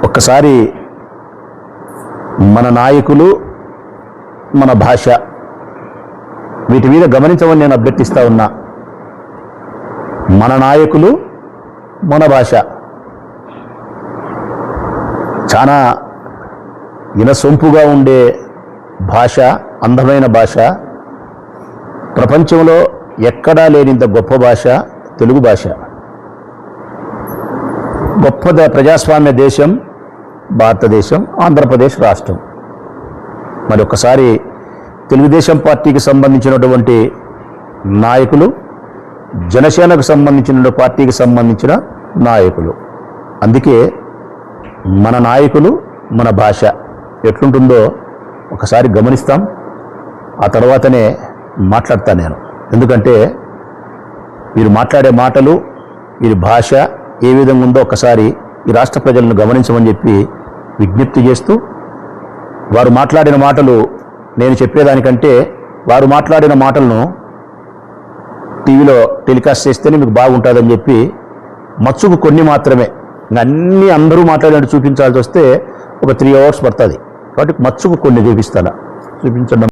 ఒక్కసారి మన నాయకులు, మన భాష, వీటి మీద గమనించమని నేను అభ్యర్థిస్తా ఉన్నా. మన నాయకులు, మన భాష చాలా వినసొంపుగా ఉండే భాష, అందమైన భాష. ప్రపంచంలో ఎక్కడా లేనింత గొప్ప భాష తెలుగు భాష. గొప్ప ప్రజాస్వామ్య దేశం భారతదేశం, ఆంధ్రప్రదేశ్ రాష్ట్రం. మరి ఒక్కసారి తెలుగుదేశం పార్టీకి సంబంధించినటువంటి నాయకులు, జనసేనకు సంబంధించిన పార్టీకి సంబంధించిన నాయకులు, అందుకే మన నాయకులు, మన భాష ఎట్లుంటుందో ఒకసారి గమనిస్తాం. ఆ తర్వాతనే మాట్లాడతాను నేను. ఎందుకంటే వీరు మాట్లాడే మాటలు, వీరి భాష ఏ విధంగా ఉందో ఒకసారి ఈ రాష్ట్ర ప్రజలను గమనించమని చెప్పి విజ్ఞప్తి చేస్తూ, వారు మాట్లాడిన మాటలు నేను చెప్పేదానికంటే వారు మాట్లాడిన మాటలను టీవీలో టెలికాస్ట్ చేస్తేనే మీకు బాగుంటుందని చెప్పి మచ్చుకు కొన్ని మాత్రమే, అన్నీ అందరూ మాట్లాడినట్టు చూపించాల్సి వస్తే ఒక 3 hours పడుతుంది. కాబట్టి మచ్చుకు కొన్ని చూపించండి.